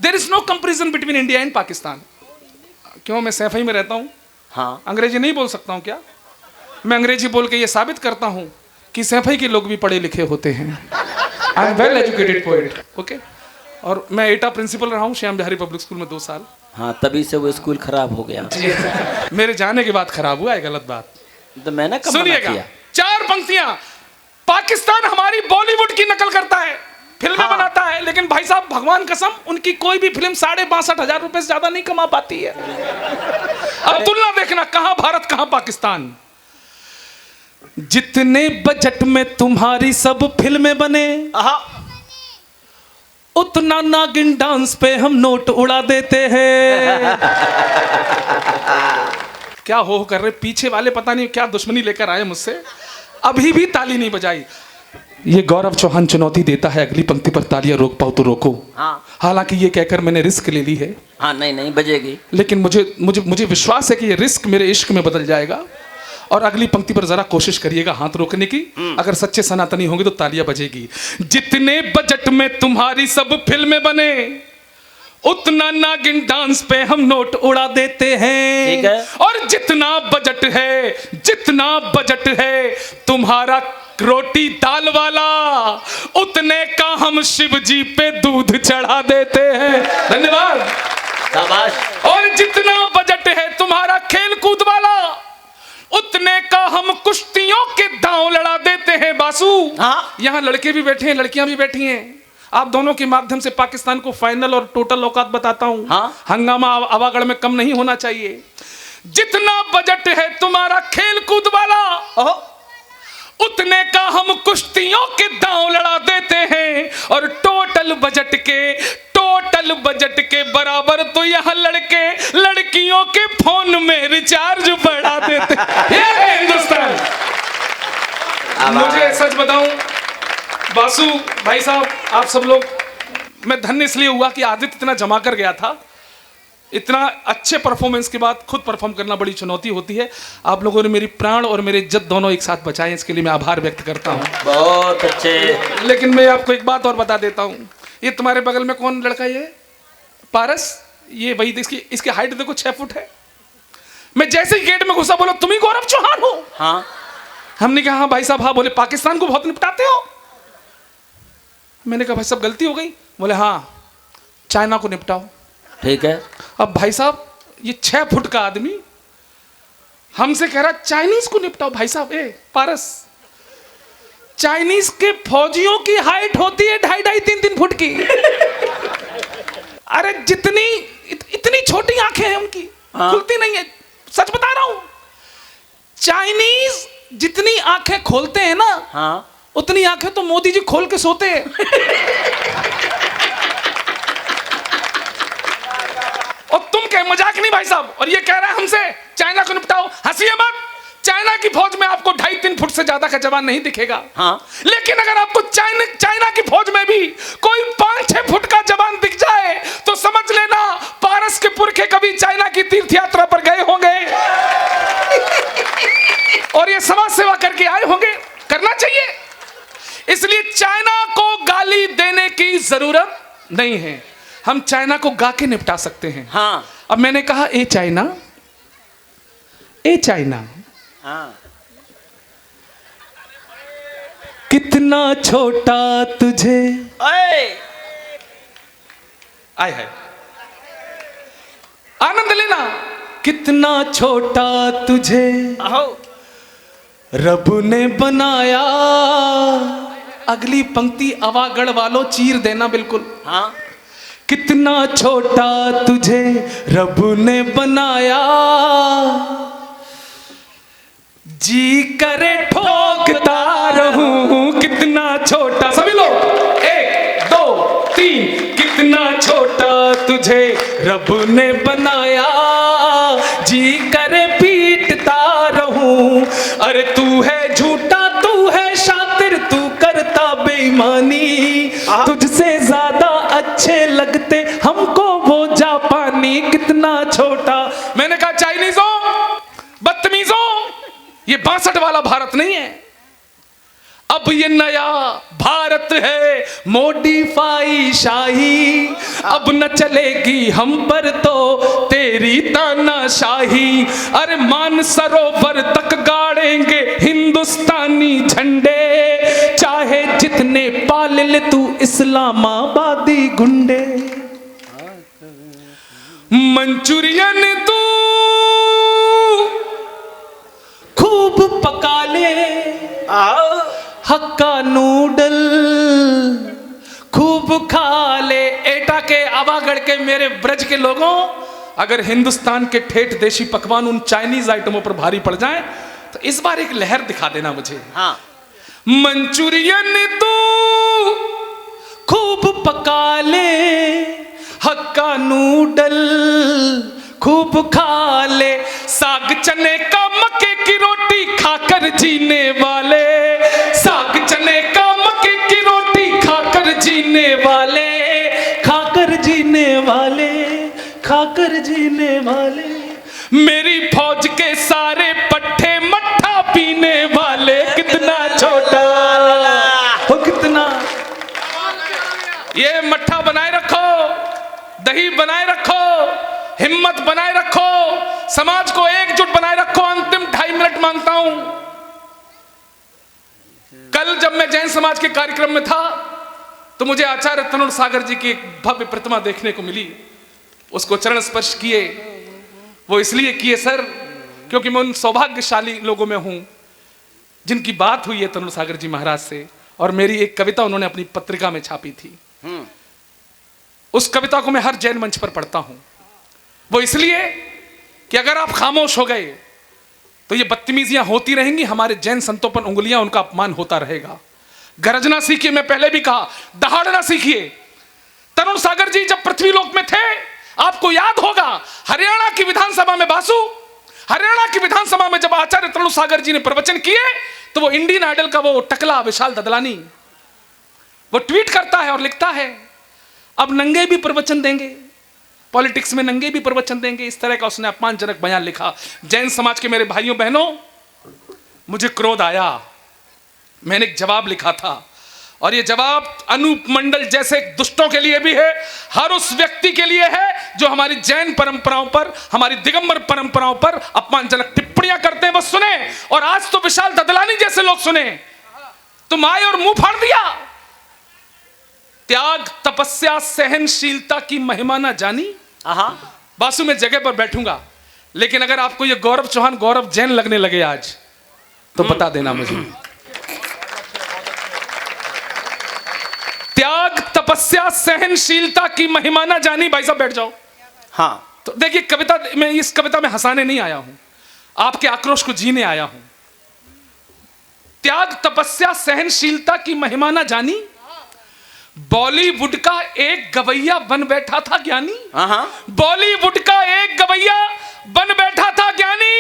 There is no comparison between India and Pakistan. क्यों, मैं सैफई में रहता हूँ। हाँ, अंग्रेजी नहीं बोल सकता हूँ क्या? मैं अंग्रेजी बोल के ये साबित करता हूँ कि सैफई के लोग भी पढ़े लिखे होते हैं। I am well educated poet. Okay, और मैं एटा प्रिंसिपल रहा हूँ श्याम बिहारी पब्लिक स्कूल में 2 साल। हाँ, तभी से वो स्कूल खराब हो गया। मेरे जाने के बाद खराब हुआ है, गलत बात। तो मैंने कब मना सुनिएगा, किया? 4 पंक्तियां। पाकिस्तान हमारी बॉलीवुड की नकल करता है, फिल्में हाँ। बनाता है, लेकिन भाई साहब भगवान कसम उनकी कोई भी फिल्म 62,500 रुपए से ज्यादा नहीं कमा पाती है। अब तुलना देखना, कहां भारत कहां पाकिस्तान। जितने बजट में तुम्हारी सब फिल्में बने, उतना नागिन डांस पे हम नोट उड़ा देते हैं। क्या हो कर रहे पीछे वाले, पता नहीं क्या दुश्मनी लेकर आए मुझसे, अभी भी ताली नहीं बजाई। ये गौरव चौहान चुनौती देता है, अगली पंक्ति पर तालियां रोक पाओ तो रोको। हाँ, हालांकि ये कहकर मैंने रिस्क ले ली है, हाँ, नहीं बजेगी। लेकिन मुझे विश्वास है कि ये रिस्क मेरे इश्क में बदल जाएगा। और अगली पंक्ति पर जरा कोशिश करिएगा हाथ रोकने की, अगर सच्चे सनातनी होंगे तो तालियां बजेगी। जितने बजट में तुम्हारी सब फिल्में बने, उतना नागिन डांस पे हम नोट उड़ा देते हैं। ठीक है। और जितना बजट है तुम्हारा रोटी दाल वाला, उतने का हम शिव जी पे दूध चढ़ा देते हैं। धन्यवाद, शाबाश। और जितना बजट है तुम्हारा खेल कूद वाला, उतने का हम कुश्तियों के दांव लड़ा देते हैं। बासु, हाँ। यहाँ लड़के भी बैठे हैं, लड़कियां भी बैठी हैं। आप दोनों के माध्यम से पाकिस्तान को फाइनल और टोटल औकात बताता हूं। हाँ। हंगामा आवागढ़ में कम नहीं होना चाहिए। जितना बजट है तुम्हारा खेल कूद वाला, उतने का हम कुश्तियों के दांव लड़ा देते हैं। और टोटल बजट के बराबर तो यहाँ लड़के लड़कियों के फोन में रिचार्ज बढ़ा देते हैं। ये हिंदुस्तान। मुझे सच बताऊं बासु भाई साहब, आप सब लोग, मैं धन्य इसलिए हुआ कि आदित्य इतना जमा कर गया था। इतना अच्छे परफॉर्मेंस के बाद खुद परफॉर्म करना बड़ी चुनौती होती है। आप लोगों ने मेरी प्राण और मेरी इज्जत दोनों एक साथ बचाए, इसके लिए मैं आभार व्यक्त करता हूँ। बहुत अच्छे। लेकिन मैं आपको एक बात और बता देता हूँ, ये तुम्हारे बगल में कौन लड़का है? ये पारस, ये वही, इसकी हाइट देखो 6 फुट है। मैं जैसे ही गेट में घुसा बोला तुम ही गौरव चौहान हो? हाँ। हमने कहा हाँ भाई साहब। हाँ। बोले पाकिस्तान को बहुत निपटाते हो? मैंने कहा भाई साहब गलती हो गई। बोले हाँ, चाइना को निपटाओ। ठीक है। अब भाई साहब ये 6 फुट का आदमी हमसे कह रहा चाइनीज को निपटाओ। भाई साहब, पारस, चाइनीज के फौजियों की हाइट होती है 2.5-3 फुट की। अरे इतनी छोटी आंखें हैं उनकी, खुलती नहीं है। सच बता रहा हूं, चाइनीज जितनी आंखें खोलते हैं ना, हाँ, उतनी आंखें तो मोदी जी खोल के सोते हैं। और तुम कह मजाक नहीं भाई साहब, और ये कह रहा है हमसे चाइना को निपटाओ। हंसिए मत, चाइना की फौज में आपको 2.5-3 फुट से ज्यादा का जवान नहीं दिखेगा। हाँ। लेकिन अगर आपको चाइना की फौज में भी कोई 5-6 फुट का जवान दिख जाए तो समझ लेना पारस के पुरखे कभी चाइना की तीर्थ यात्रा पर गए होंगे और ये समाज सेवा करके आए होंगे। करना चाहिए। इसलिए चाइना को गाली देने की जरूरत नहीं है, हम चाइना को गा के निपटा सकते हैं। हाँ। अब मैंने कहा ए चाइना, हाँ। कितना छोटा तुझे आय है, आनंद लेना। कितना छोटा तुझे रब ने बनाया। अगली पंक्ति अवागढ़ वालों चीर देना बिल्कुल। हाँ। कितना छोटा तुझे रब ने बनाया, जी करे ठोकता रहूं। कितना छोटा, सभी लोग 1 2 3। कितना छोटा तुझे रब ने बनाया, जी करे पीटता रहूं। अरे तू है झूठा, तू है शातिर, तू करता बेईमानी। तुझसे ज्यादा अच्छे लगते हमको वो जापानी। कितना छोटा। मैंने कहा चाइनीजों, बदतमीजों, ये 62 वाला भारत नहीं है। अब अब ये नया भारत है मॉडिफाई शाही, अब न चलेगी हम पर तो तेरी तानाशाही। अरे मान सरोवर तक गाड़ेंगे हिंदुस्तानी झंडे, चाहे जितने पाल ले तू इस्लामाबादी गुंडे। मंचूरियन तू खूब पका ले, हक्का नूडल खूब खा ले। एटा के आवागढ़ के मेरे ब्रज के लोगों, अगर हिंदुस्तान के ठेठ देशी पकवान उन चाइनीज आइटमों पर भारी पड़ जाएं तो इस बार एक लहर दिखा देना मुझे। हाँ। मंचूरियन तू खूब पका ले, हक्का नूडल खूब खा ले। साग चने का मक्के की रोटी खाकर जीने वाले, साग चने का मक्के की रोटी खाकर जीने वाले, खाकर जीने वाले, खाकर जीने वाले। मेरी फौज के सारे पट्टे मट्ठा पीने वाले। कितना छोटा हो कितना, ये मट्ठा बनाए रखो, दही बनाए रखो, हिम्मत बनाए रखो, समाज को एकजुट बनाए रखो। अंतिम 2.5 मिनट मांगता हूं। कल जब मैं जैन समाज के कार्यक्रम में था तो मुझे आचार्य तरुण सागर जी की एक भव्य प्रतिमा देखने को मिली। उसको चरण स्पर्श किए, वो इसलिए किए सर क्योंकि मैं उन सौभाग्यशाली लोगों में हूं जिनकी बात हुई है तरुण सागर जी महाराज से, और मेरी एक कविता उन्होंने अपनी पत्रिका में छापी थी। उस कविता को मैं हर जैन मंच पर पढ़ता हूं। वो इसलिए कि अगर आप खामोश हो गए तो ये बदतमीजियां होती रहेंगी, हमारे जैन संतों पर उंगलियां, उनका अपमान होता रहेगा। गरजना सीखिए, मैं पहले भी कहा, दहाड़ना सीखिए। तरुण सागर जी जब पृथ्वीलोक में थे, आपको याद होगा हरियाणा की विधानसभा में बासु, हरियाणा की विधानसभा में जब आचार्य तरुण सागर जी ने प्रवचन किए तो वो इंडियन आइडल का वो टकला विशाल ददलानी वो ट्वीट करता है और लिखता है, अब नंगे भी प्रवचन देंगे, पॉलिटिक्स में नंगे भी प्रवचन देंगे। इस तरह का उसने अपमानजनक बयान लिखा। जैन समाज के मेरे भाइयों बहनों, मुझे क्रोध आया, मैंने एक जवाब लिखा था, और ये जवाब अनूप मंडल जैसे दुष्टों के लिए भी है, हर उस व्यक्ति के लिए है जो हमारी जैन परंपराओं पर, हमारी दिगंबर परंपराओं पर अपमानजनक टिप्पणियां करते हैं। वो सुने, और आज तो विशाल ददलानी जैसे लोग सुने। तुम आए और मुंह फाड़ दिया। त्याग, तपस्या, सहनशीलता की महिमा ना जानी। बासु में जगह पर बैठूंगा, लेकिन अगर आपको ये गौरव चौहान, गौरव जैन लगने लगे आज, तो बता देना मुझे। त्याग, तपस्या, सहनशीलता की महिमा ना जानी। भाई साहब बैठ जाओ। हाँ। तो देखिए, कविता मैं इस कविता में हंसाने नहीं आया हूं, आपके आक्रोश को जीने आया हूं। त्याग, तपस्या, सहनशीलता की महिमा ना जानी, बॉलीवुड का एक गवैया बन बैठा था ज्ञानी। बॉलीवुड का एक गवैया बन बैठा था ज्ञानी।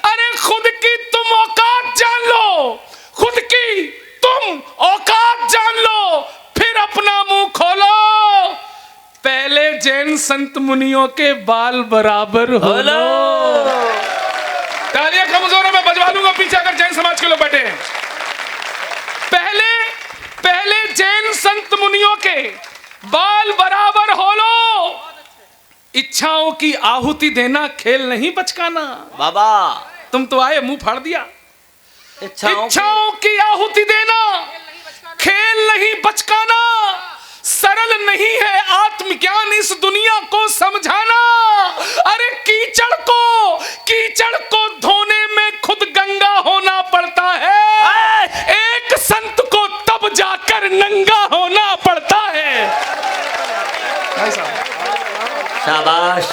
अरे खुद की तुम औकात जान लो, खुद की तुम औकात जान लो, फिर अपना मुंह खोलो। पहले जैन संत मुनियों के बाल बराबर हो लो। तालियां कमजोरों में बजवा लूंगा पीछे अगर जैन समाज के लोग बैठे हैं। पहले जैन संत मुनियों के बाल बराबर हो लो। इच्छाओं की आहुति देना खेल नहीं बचकाना। बाबा तुम तो आए मुंह फाड़ दिया। इच्छाओं की आहुति देना खेल नहीं बचकाना। सरल नहीं है आत्मज्ञान इस दुनिया को समझाना। अरे कीचड़ को धोने में खुद गंगा होना पड़ता है। एक संत को तब जाकर नंगा होना पड़ता है। शाबाश।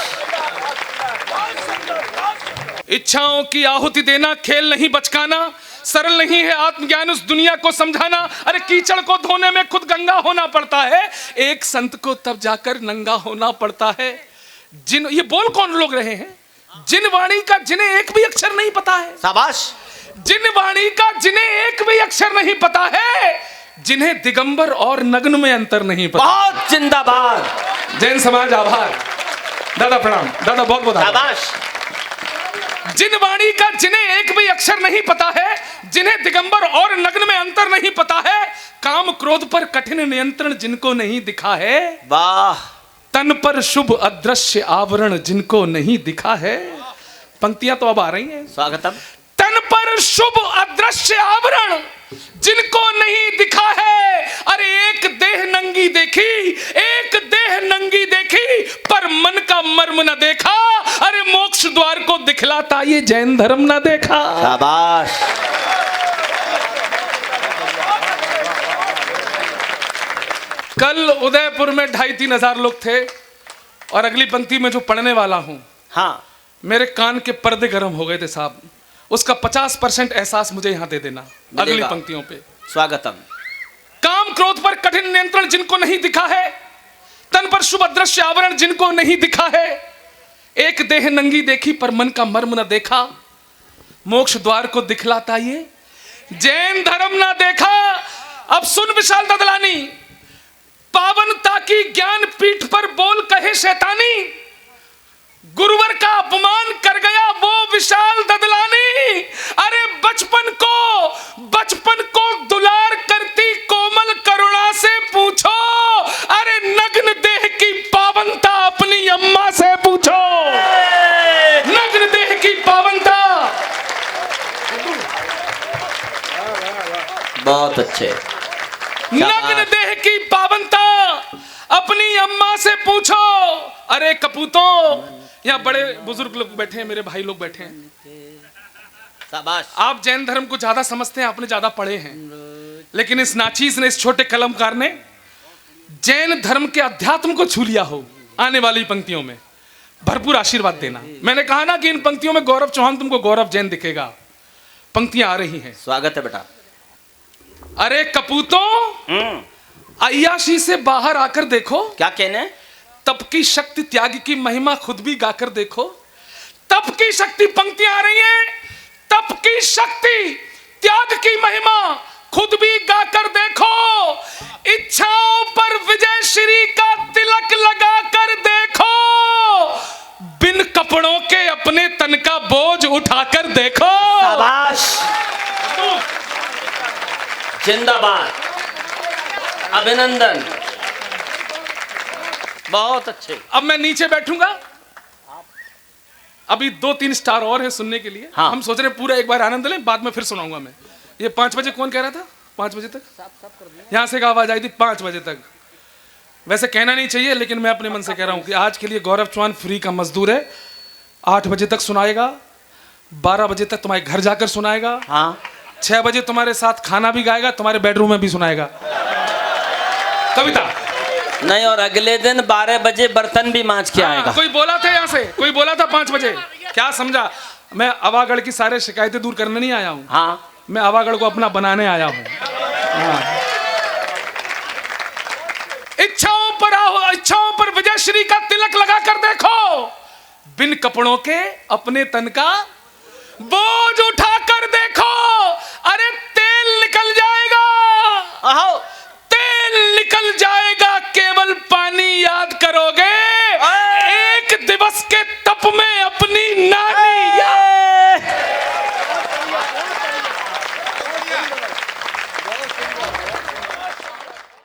इच्छाओं की आहुति देना खेल नहीं बचकाना। सरल नहीं है आत्मज्ञान उस दुनिया को समझाना। अरे कीचड़ को धोने में खुद गंगा होना पड़ता है। एक संत को तब जाकर नंगा होना पड़ता है। ये बोल कौन लोग रहे हैं? जिन वाणी का जिन्हें एक भी अक्षर नहीं पता है। शाबाश। जिन वाणी का जिन्हें एक भी अक्षर नहीं पता है, जिन्हें दिगंबर और नग्न में अंतर नहीं पता। बहुत जिंदाबाद। जैन समाज आभार। दादा प्रणाम। दादा बहुत बहुत शाबाश। जिन वाणी का जिन्हें एक भी अक्षर नहीं पता है, जिन्हें दिगंबर और नग्न में अंतर नहीं पता है, काम क्रोध पर कठिन नियंत्रण जिनको नहीं दिखा है, वाह, तन पर शुभ अदृश्य आवरण जिनको नहीं दिखा है। पंक्तियां तो अब आ रही हैं। स्वागतम। तन पर शुभ अदृश्य आवरण जिनको नहीं दिखा है। अरे एक देह नंगी देखी, एक देह नंगी देखी, पर मन का मर्म न देखा। अरे मोक्ष द्वार को दिखलाता ये जैन धर्म न देखा। शाबाश। कल उदयपुर में 2,500-3 हजार लोग थे और अगली पंक्ति में जो पढ़ने वाला हूं, हाँ, मेरे कान के पर्दे गर्म हो गए थे साहब। उसका 50% एहसास मुझे यहां दे देना अगली पंक्तियों पे। स्वागतम। काम क्रोध पर कठिन नियंत्रण जिनको नहीं दिखा है, तन पर शुभ अदृश्य आवरण जिनको नहीं दिखा है, एक देह नंगी देखी पर मन का मर्म न देखा, मोक्ष द्वार को दिखलाता ये जैन धर्म न देखा। अब सुन विशाल ददलानी, पावनता की ज्ञान पीठ पर बोल कहे शैतानी, गुरुवर का अपमान कर गया वो विशाल ददलानी। अरे बचपन को दुलार करती कोमल करुणा से पूछो, अरे नग्न देह की पावनता अपनी अम्मा से पूछो। नग्न देह की पावनता। बहुत अच्छे। नग्न देह की पावनता अपनी अम्मा से पूछो। अरे कपूतों, यहाँ बड़े बुजुर्ग लोग बैठे हैं, मेरे भाई लोग बैठे हैं। शाबाश। आप जैन धर्म को ज्यादा समझते हैं, आपने ज्यादा पढ़े हैं, लेकिन इस नाचीज ने, इस छोटे कलमकार ने जैन धर्म के अध्यात्म को छू लिया हो। आने वाली पंक्तियों में भरपूर आशीर्वाद देना। मैंने कहा ना कि इन पंक्तियों में गौरव चौहान तुमको गौरव जैन दिखेगा। पंक्तियां आ रही हैं। स्वागत है बेटा। अरे कपूतों, अय्याशी से बाहर आकर देखो, क्या कहने? तप की शक्ति त्याग की महिमा खुद भी गाकर देखो। तप की शक्ति, पंक्तियां आ रही हैं। तप की शक्ति त्याग की महिमा खुद भी गाकर देखो। इच्छाओं पर विजय श्री का तिलक लगाकर देखो। बिन कपड़ों के अपने तन का बोझ उठाकर देखो। शाबाश। जिंदाबाद, अभिनंदन, बहुत अच्छे। अब मैं नीचे बैठूंगा, अभी 2-3 स्टार और हैं सुनने के लिए। हाँ। हम सोच रहे हैं पूरा एक बार आनंद लें, बाद में फिर सुनाऊंगा मैं। ये 5 बजे कौन कह रहा था? 5 बजे तक यहां से एक आवाज आई थी 5 बजे तक। वैसे कहना नहीं चाहिए, लेकिन मैं अपने मन से कह रहा हूं कि आज के लिए गौरव चौहान फ्री का मजदूर है। 8 बजे तक सुनाएगा, 12 बजे तक तुम्हारे घर जाकर सुनाएगा, हाँ, 6 बजे तुम्हारे साथ खाना भी गाएगा, तुम्हारे बेडरूम में भी सुनाएगा कविता। नहीं, और अगले दिन 12 बजे बर्तन भी मांज के आएगा। कोई बोला था यहाँ से, कोई बोला था 5 बजे, क्या समझा? मैं अवागढ़ की सारे शिकायतें दूर करने नहीं आया हूँ। हाँ, मैं अवागढ़ को अपना बनाने आया हूँ। इच्छाओं पर विजय श्री का तिलक लगाकर देखो। बिन कपड़ों के अपने तन का बोझ